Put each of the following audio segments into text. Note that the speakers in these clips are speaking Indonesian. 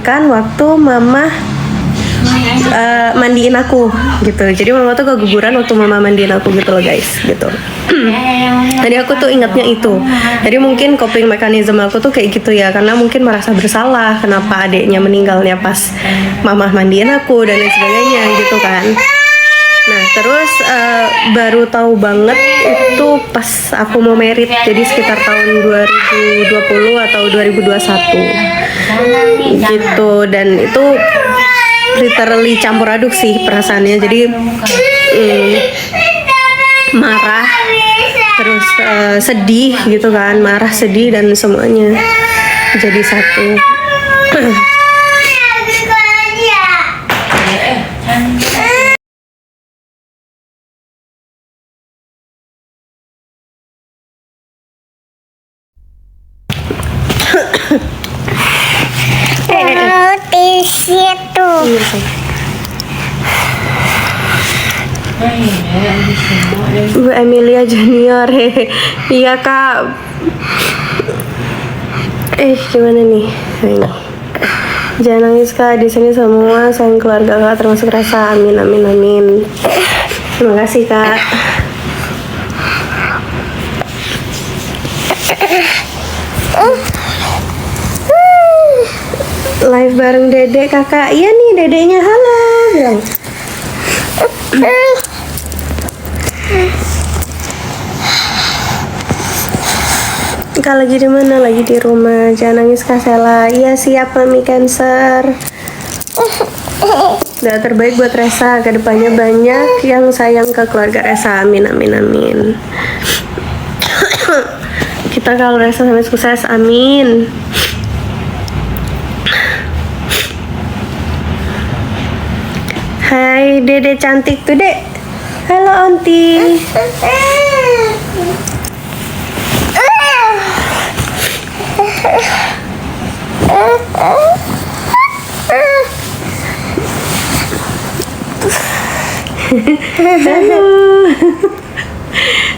melahirkan waktu mama mandiin aku gitu. Jadi mama tuh keguguran waktu mama mandiin aku gitu loh guys, gitu. Jadi aku tuh ingatnya itu. Jadi mungkin coping mechanism aku tuh kayak gitu ya, karena mungkin merasa bersalah kenapa adiknya meninggalnya pas mama mandiin aku dan lain sebagainya gitu kan. Nah terus baru tahu banget itu pas aku mau merit, jadi sekitar tahun 2020 atau 2021 gitu. Dan itu literally campur aduk sih perasaannya. Jadi marah, terus sedih gitu kan, marah, sedih, dan semuanya jadi satu. Di situ. Bu Emilia Junior, iya kak. Gimana nih? Ini. Jangan nangis kak, di sini semua sayang keluarga kak, termasuk Resa. Amin amin amin. Terima kasih kak. Live bareng Dede kakak. Iya nih dedenya, halo bilang. Kak lagi di mana? Lagi di rumah. Jangan nangis Kak Sela. Iya siap Mami Cancer. Doa terbaik buat Resa, kedepannya banyak yang sayang ke keluarga Resa. Amin amin amin. Kita kalau Resa sampai sukses, amin. Hai Dede cantik tuh Dek. Halo Onti. Halo.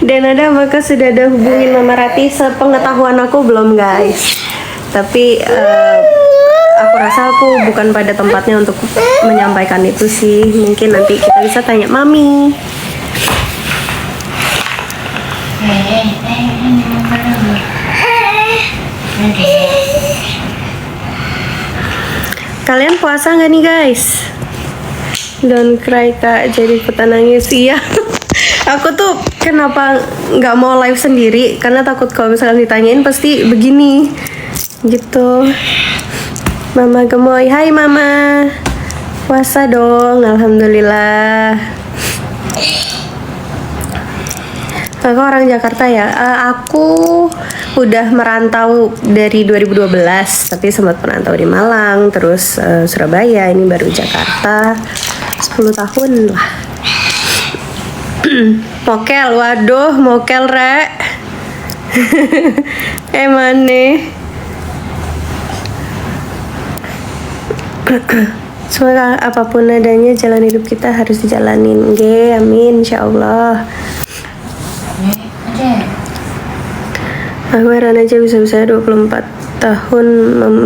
Dan ada apakah sudah ada hubungin Mama Rati? Sepengetahuan aku belum guys. Tapi aku rasa aku bukan pada tempatnya untuk menyampaikan itu sih. Mungkin nanti kita bisa tanya Mami. Kalian puasa nggak nih guys? Don't cry kak, jadi ikutan nangis. Iya. Aku tuh kenapa nggak mau live sendiri, karena takut kalau misalkan ditanyain pasti begini gitu. Mama gemoy, hai mama. Puasa dong, alhamdulillah. Kakak orang Jakarta ya? Aku udah merantau dari 2012, tapi sempat merantau di Malang, terus Surabaya, ini baru Jakarta. 10 tahun lah. Mokel, waduh, mokel rek. Mane. Semoga apapun adanya jalan hidup kita harus dijalanin. Nge, amin, insyaallah. Aku heran aja bisa-bisa 24 tahun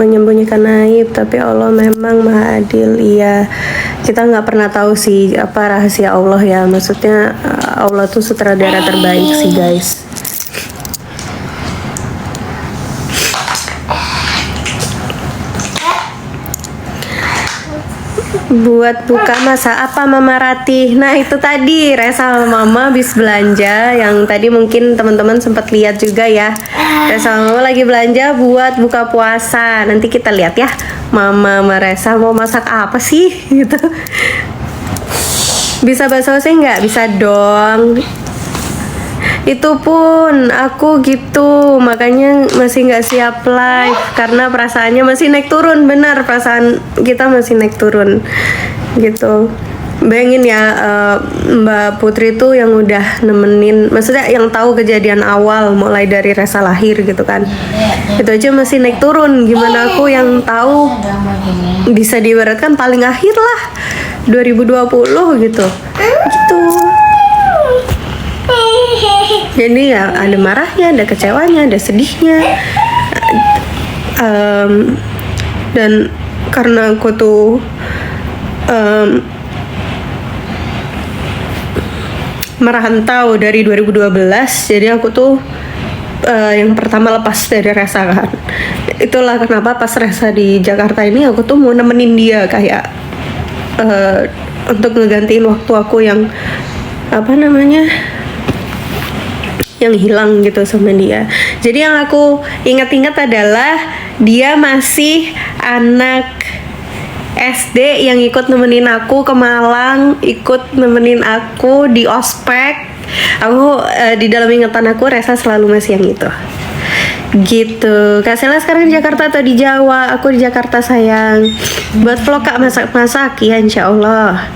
menyembunyikan aib, tapi Allah memang maha adil. Iya, kita nggak pernah tahu sih apa rahasia Allah ya. Maksudnya Allah tuh sutradara terbaik sih guys. Buat buka masa apa Mama Ratih? Nah itu tadi Resa sama Mama habis belanja. Yang tadi mungkin teman-teman sempat lihat juga ya. Resa sama Mama lagi belanja buat buka puasa. Nanti kita lihat ya Mama sama Resa mau masak apa sih gitu. Bisa bahasa Inggris nggak? Bisa dong. Itu pun aku gitu, makanya masih nggak siap live karena perasaannya masih naik turun. Benar, perasaan kita masih naik turun gitu. Bayangin ya, Mbak Putri tuh yang udah nemenin, maksudnya yang tahu kejadian awal mulai dari Resa lahir gitu kan, itu aja masih naik turun. Gimana aku yang tahu, bisa diibaratkan paling akhir lah 2020 gitu. Jadi ya ada marahnya, ada kecewanya, ada sedihnya, dan karena aku tuh merantau dari 2012, jadi aku tuh yang pertama lepas dari Resa kan. Itulah kenapa pas Resa di Jakarta ini aku tuh mau nemenin dia kayak untuk ngegantiin waktu aku yang apa namanya, yang hilang gitu sama dia. Jadi yang aku ingat-ingat adalah dia masih anak SD yang ikut nemenin aku ke Malang, ikut nemenin aku di ospek. Aku di dalam ingatan aku Resa selalu masih yang itu. Gitu. Kak Sela sekarang di Jakarta atau di Jawa? Aku di Jakarta sayang. Buat vlog Kak masak-masak ya insya Allah.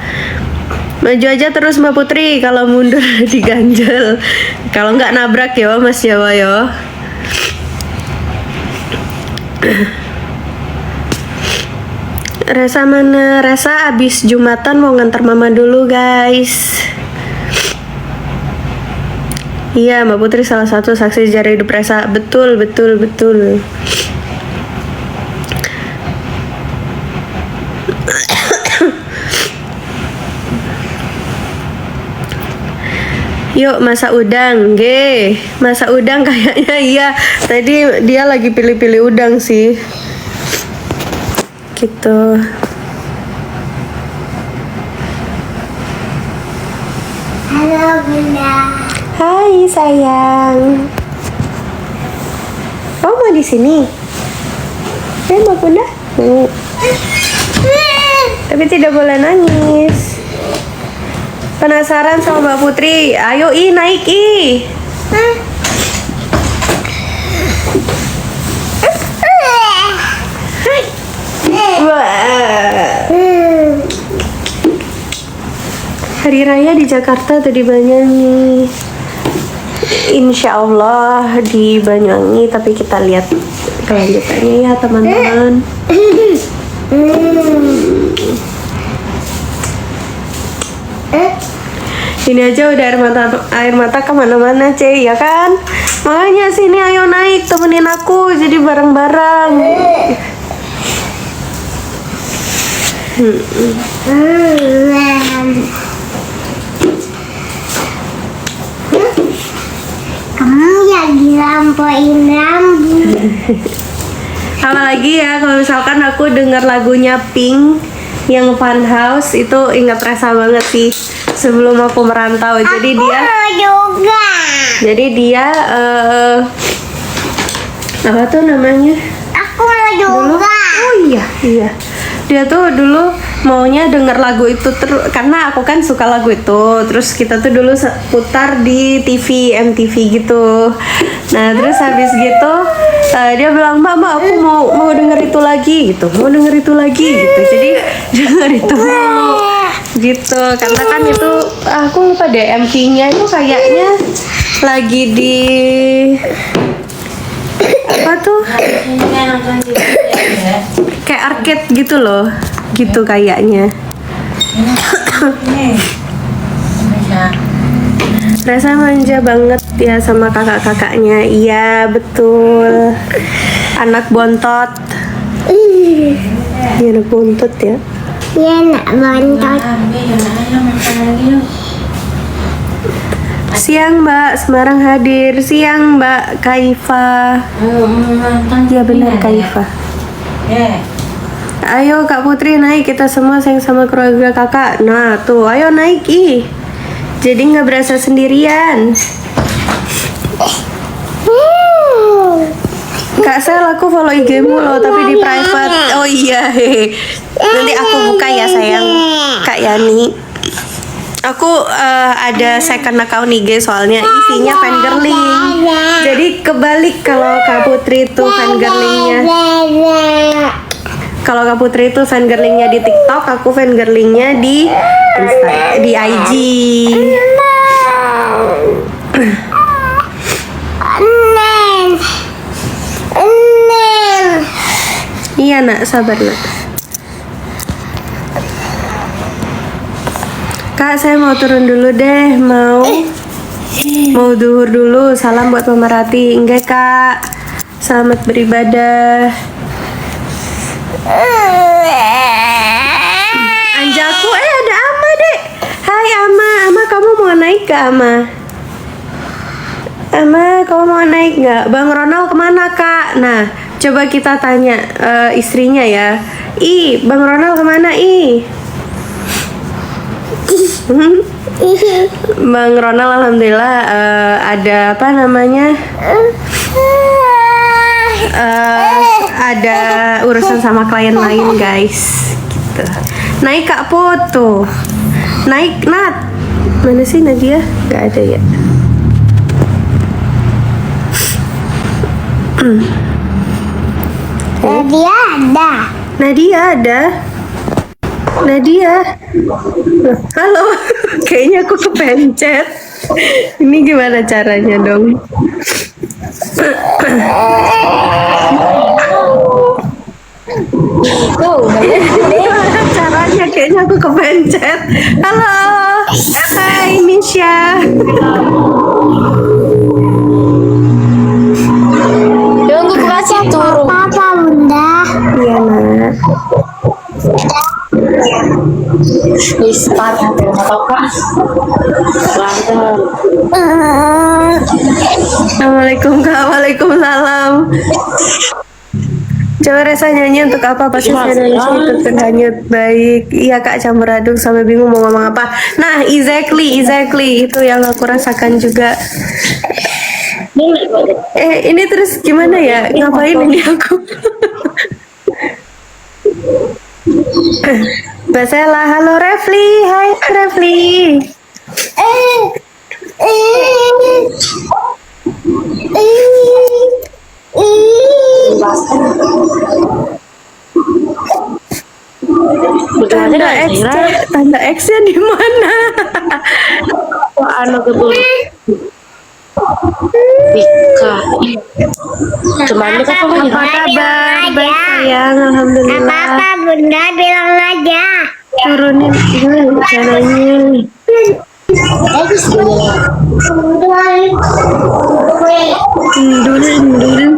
Maju aja terus Mbak Putri, kalau mundur diganjel. Kalau nggak nabrak ya Mas Jawa ya. Resa mana? Resa abis Jumatan mau ngantar mama dulu guys. Iya Mbak Putri salah satu saksi sejarah hidup Resa. Betul. Yuk masak udang, masak udang kayaknya iya. Tadi dia lagi pilih-pilih udang sih. Gitu. Halo Bunda. Hai sayang. Oh mau di sini? Mau Bunda? Tapi tidak boleh nangis. Penasaran sama Mbak Putri? Ayo naik Hari raya di Jakarta atau di Banyuwangi? Insya Allah di Banyuwangi, tapi kita lihat kelanjutannya ya teman-teman. Ini aja udah air mata kemana-mana ya kan? Makanya sini ayo naik temenin aku jadi bareng-bareng. Kamu lagi lampuin rambut. Apalagi ya kalau misalkan aku dengar lagunya Pink yang Fun House, itu ingat Resa banget sih sebelum aku merantau. Jadi Aku dia mau juga. Jadi dia apa tuh namanya? Aku mau Dulu, juga. oh iya. Dia tuh dulu maunya denger lagu itu karena aku kan suka lagu itu. Terus kita tuh dulu putar di TV MTV gitu. Nah, terus habis gitu dia bilang, "Mbak, aku mau denger itu lagi." gitu. Mau denger itu lagi gitu. Jadi denger itu dulu. Gitu. Karena kan itu aku lupa deh MV-nya itu kayaknya lagi di apa tuh? Kayak arcade gitu loh. Gitu kayaknya. Resa manja banget ya sama kakak-kakaknya. Iya, betul. Anak bontot. Iya, anak bontot ya. Iya nak bontot. Siang Mbak, Semarang hadir. Siang Mbak Kaifa. Iya benar Kaifa. Ayo Kak Putri naik, kita semua sayang sama keluarga kakak. Nah tuh, ayo naik jadi nggak berasa sendirian. Kak Sel, aku follow IG-mu loh, tapi di private. Oh iya, nanti aku buka ya sayang, Kak Yani. Aku ada second account IG soalnya isinya fangirling. Jadi kebalik kalau Kak Putri itu fangirlingnya. Kalau Kak Putri itu fangirlingnya di TikTok, aku fangirlingnya di di IG. Iya nak, sabar nak. Kak, saya mau turun dulu deh, mau duhur dulu. Salam buat Mama Rati. Enggak Kak, selamat beribadah. nggak Ama? Ama, kamu mau naik nggak? Bang Ronald kemana kak? Nah, coba kita tanya istrinya ya. Bang Ronald kemana Bang Ronald alhamdulillah ada apa namanya? Ada urusan sama klien lain guys. Gitu. Naik kak foto. Naik Nat. Mana sih Nadia? Gak ada ya. Nadia ada. Nadia ada. Nadia. Halo. Kayaknya aku kepencet. Ini gimana caranya dong? Gimana caranya? Kayaknya aku kepencet. Halo. Hai Misha. Tunggu kasih turun. Papa bunda. Iya nak. Start atau kak? Assalamualaikum kak. Waalaikumsalam. Coba Resa nyanyi untuk apa? Pasti saya ikut terhanyut. Baik. Iya kak, campur aduk sampai bingung mau ngomong apa. Nah, exactly itu yang aku rasakan juga. Ini terus gimana ya? Ngapain ini aku? Mbak Sela, halo Refli. Hai Refli. Tanda X-nya di mana? Anu betul. Bika. Cuman ini kan Apa kabar? Baik sayang, alhamdulillah. Apa bunda bilang aja. Turunin gimana caranya? Dulu.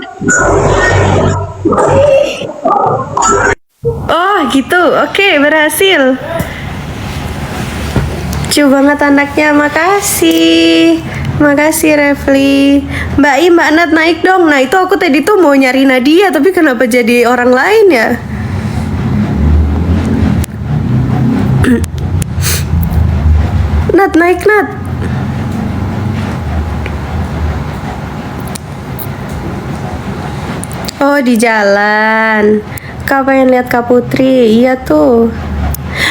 Oh gitu, oke berhasil. Lucu banget anaknya, makasih. Makasih Refli. Mbak Nat naik dong. Nah itu aku tadi tuh mau nyari Nadia, tapi kenapa jadi orang lain ya? Nat naik Nat. Oh di jalan. Kak pengen lihat Kak Putri. Iya tuh.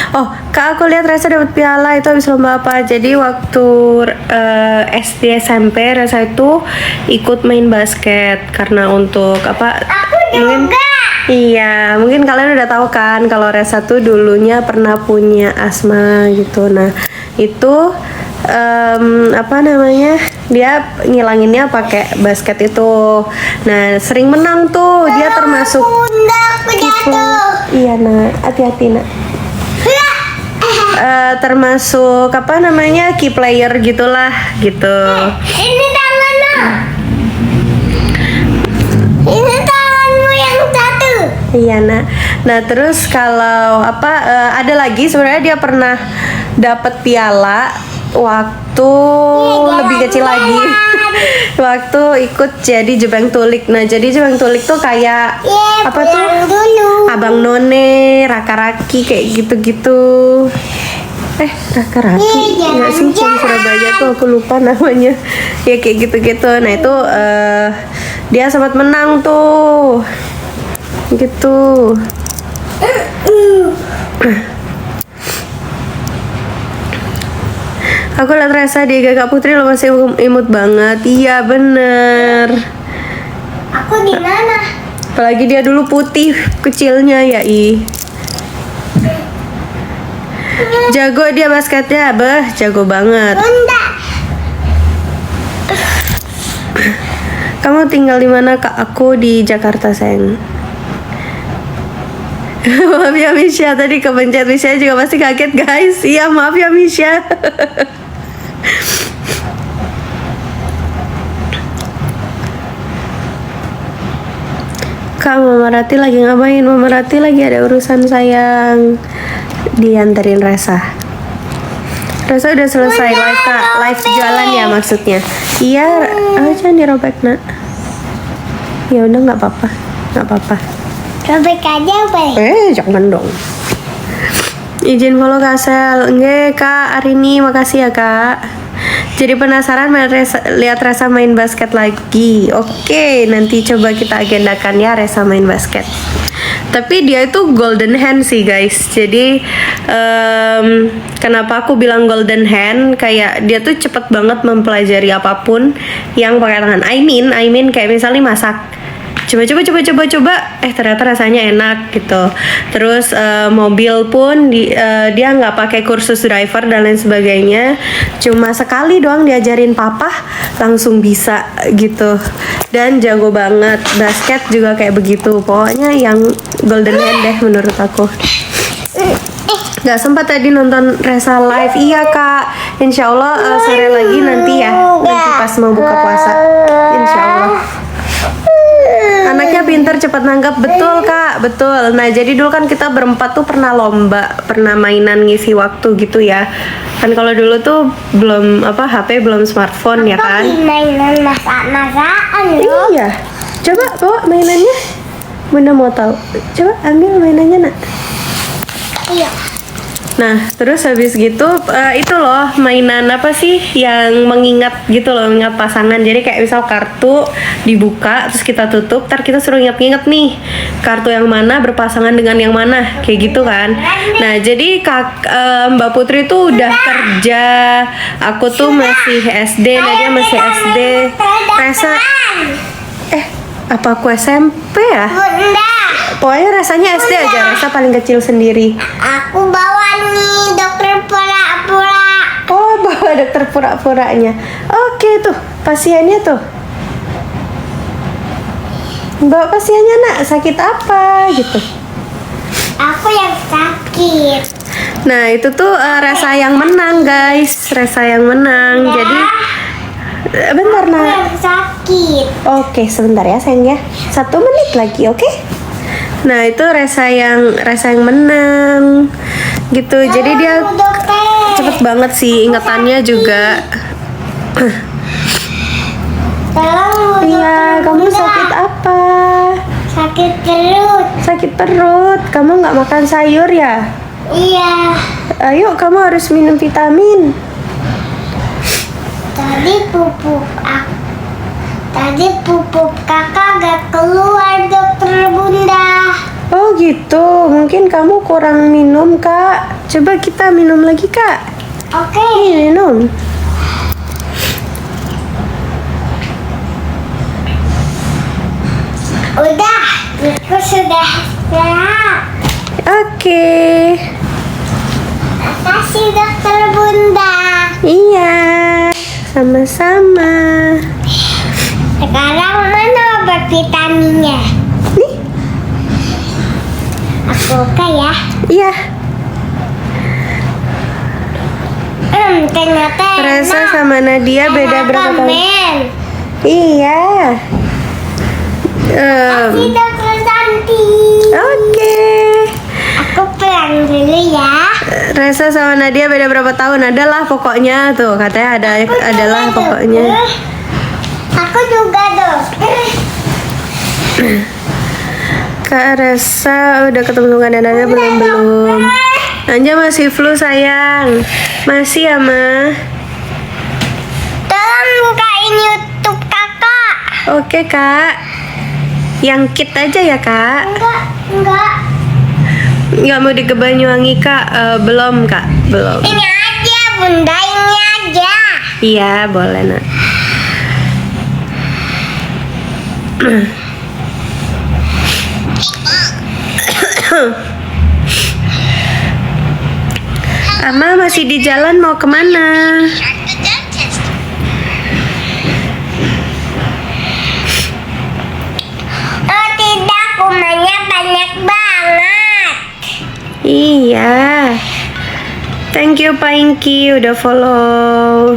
Oh, Kak aku lihat Resa dapat piala itu habis lomba apa? Jadi waktu SD SMP Resa itu ikut main basket karena untuk apa? Mungkin iya, mungkin kalian udah tahu kan kalau Resa tuh dulunya pernah punya asma gitu. Nah, itu apa namanya? Dia ngilanginnya pakai basket itu. Nah, sering menang tuh. Dia termasuk Bunda aku jatuh. Iya, Nak. Hati-hati, Nak. Termasuk apa namanya key player gitulah gitu. Ini tangannya. Ini tanganmu yang satu. Iya nak. Nah terus kalau apa ada lagi sebenarnya dia pernah dapat piala waktu lebih kecil lagi. Waktu ikut jadi Jebang Tulik. Nah jadi Jebang Tulik tuh kayak apa tuh? Dulu. Abang None, Raka Raki kayak gitu-gitu. Raka Raki nggak sih yang Surabaya tuh aku lupa namanya. Ya kayak gitu-gitu. Nah itu dia sempat menang tuh. Gitu. Aku lihat Resa di Kakak Putri lo masih imut banget. Iya bener. Aku di mana? Apalagi dia dulu putih kecilnya ya Jago dia basketnya, jago banget. Bunda. Kamu tinggal di mana kak? Aku di Jakarta sayang. Maaf ya Misha, tadi kepencet Misha juga pasti kaget guys. Iya maaf ya Misha. Kak Mama Rati lagi ngapain? Mama Rati lagi ada urusan sayang. Dianterin Resa. Rasa udah selesai live kak, live jualan ya maksudnya. Iya, jangan dirobek nak. Ya udah nggak apa-apa, nggak apa-apa. Robek aja boleh. Jangan dong. Izin follow Kak Sel. Nggak Kak, Arini makasih ya Kak. Jadi penasaran lihat Resa main basket lagi. Oke, nanti coba kita agendakan ya Resa main basket. Tapi dia itu golden hand sih guys. Jadi kenapa aku bilang golden hand? Kayak dia tuh cepet banget mempelajari apapun yang pakai tangan. I mean kayak misalnya masak. Coba ternyata rasanya enak gitu. Terus mobil pun dia nggak pakai kursus driver dan lain sebagainya, cuma sekali doang diajarin papa langsung bisa gitu, dan jago banget. Basket juga kayak begitu, pokoknya yang golden hand deh menurut aku. Nggak sempat tadi nonton Resa live. Iya kak, insya Allah sore lagi nanti ya, nanti pas mau buka puasa insya Allah. Anaknya pinter, cepat nanggap. Betul kak, betul. Nah jadi dulu kan kita berempat tuh pernah lomba, pernah mainan ngisi waktu gitu ya. Kan kalau dulu tuh belum HP, belum smartphone ya kan. Mainan masak-masakan loh. Iya, coba bawa mainannya. Bunda mau tahu. Coba ambil mainannya nak. Iya. Nah, terus habis gitu itu loh mainan apa sih yang mengingat gitu loh, mengingat pasangan. Jadi kayak misal kartu dibuka terus kita tutup, ntar kita suruh inget-inget nih kartu yang mana berpasangan dengan yang mana, kayak gitu kan. Nah, jadi Mbak Putri tuh udah kerja, aku tuh masih SD, Nadia masih SD. Resa apa aku SMP ya? Bunda, Pokoknya rasanya SD aja, Resa paling kecil sendiri. aku bawa nih dokter pura-pura. Oh, bawa dokter pura-puranya. Oke tuh, pasiennya tuh. Bawa pasiennya nak, sakit apa gitu. Aku yang sakit. Nah, itu tuh Resa yang menang guys. Resa yang menang. Jadi bentar Aku nak. yang sakit. Oke, sebentar ya sayang ya. 1 menit lagi, oke? Nah, itu Resa yang menang. Gitu. Jadi dia Tolong, dokter. cepet banget sih ingatannya juga. Tolong, Iya, dokter kamu Bunda. sakit apa? Sakit perut. Sakit perut. Kamu nggak makan sayur ya? Iya. Ayo, kamu harus minum vitamin. Tadi pupuk kakak gak keluar, dokter Bunda. Oh gitu, mungkin kamu kurang minum kak. Coba kita minum lagi kak. Oke. Nih, minum. Udah, aku sudah sehat. Oke. Makasih dokter Bunda. Iya, sama-sama. Sekarang mana obat vitaminnya? Nih, Aku buka ya. iya. Ternyata Resa enak. sama Nadia beda Enak, berapa tahun? Men. Iya. Makasih dokter Santi. Oke. Aku pulang dulu ya. Resa sama Nadia beda berapa tahun? Adalah pokoknya tuh katanya adalah pokoknya. Aku juga dokter. Kak Resa udah ketemu dengan Nadia belum? Anja masih flu sayang. Masih ya ma. Tolong bukain YouTube kakak. Oke kak. Yang kit aja ya kak. Enggak. Nggak mau di Banyuwangi kak? Belum kak, belum. Ini aja bunda, ini aja. Iya boleh nak. Ama masih di jalan mau kemana? Oh tidak, kumannya banyak banget. Iya. Thank you Pak Inky udah follow.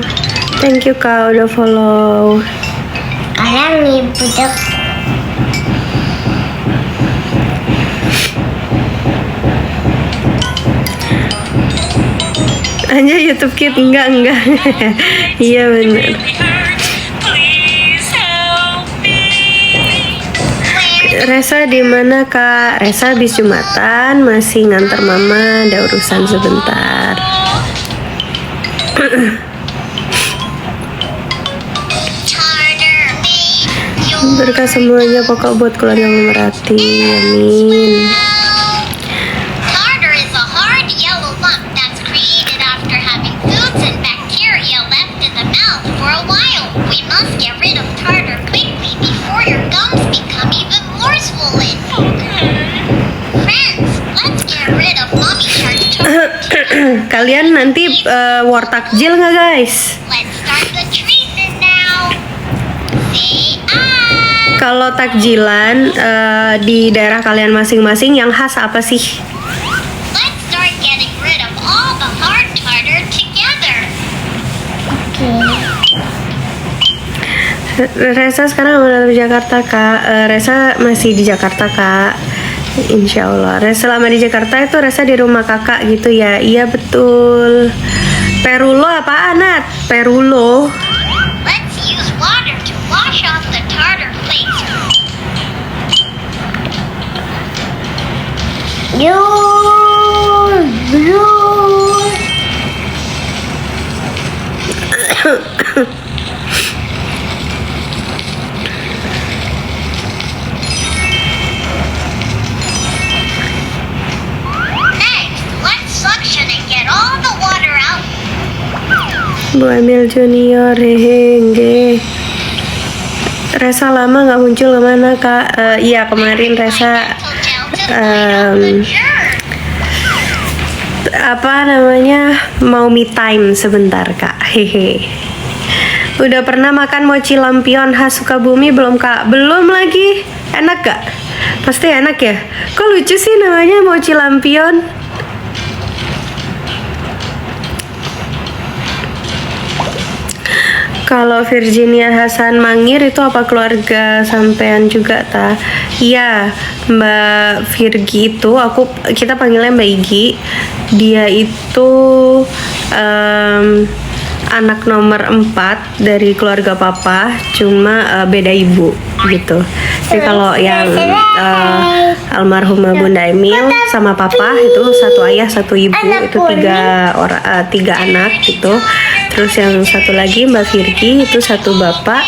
Thank you Kak udah follow. Kalian ibu dok. Hanya YouTube Kid enggak. Iya benar. Resa di mana Kak? Resa habis Jumatan, masih nganter mama, ada urusan sebentar. Berkah semuanya pokok buat keluarga Memerati, amin. Tartar is a hard yellow lump that's created after having foods and bacteria left in the mouth for a while. We must get rid of tartar quickly before your gums become even more swollen. Friends, let's get rid of Mommy Shark's tartar. Kalian nanti war takjil nggak guys? Let's start the treatment now. Say ah. Kalau takjilan di daerah kalian masing-masing yang khas apa sih? Let's start getting rid of all the hard tartar together. Resa sekarang udah di Jakarta Kak. Resa masih di Jakarta Kak. Insya Allah. Resa selama di Jakarta itu Resa di rumah kakak gitu ya. Iya betul. Perulo apaan Nat? Perulo. Let's use water to wash off the tartar flakes. Next, let's suction and get all the water out. Bu Emil Junior, hehengge. Resa lama nggak muncul kemana Kak? Iya kemarin Resa apa namanya mau me time sebentar Kak. Hehe. Udah pernah makan mochi lampion khas Sukabumi belum Kak? Belum lagi. Enak gak? Pasti enak ya. Kok lucu sih namanya mochi lampion? Kalau Virginia Hasan Mangir itu apa keluarga sampean juga ta? Iya, Mbak Virgi itu kita panggilnya Mbak Igi. Dia itu anak nomor 4 dari keluarga papa, cuma beda ibu gitu. Jadi kalau yang almarhumah Bunda Emil sama papa itu satu ayah satu ibu, itu tiga anak gitu. Terus yang satu lagi Mbak Virgi itu satu bapak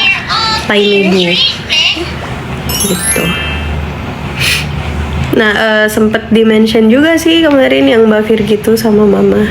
lain ibu gitu. Nah sempet dimention juga sih kemarin yang Mbak Virgi itu sama mama.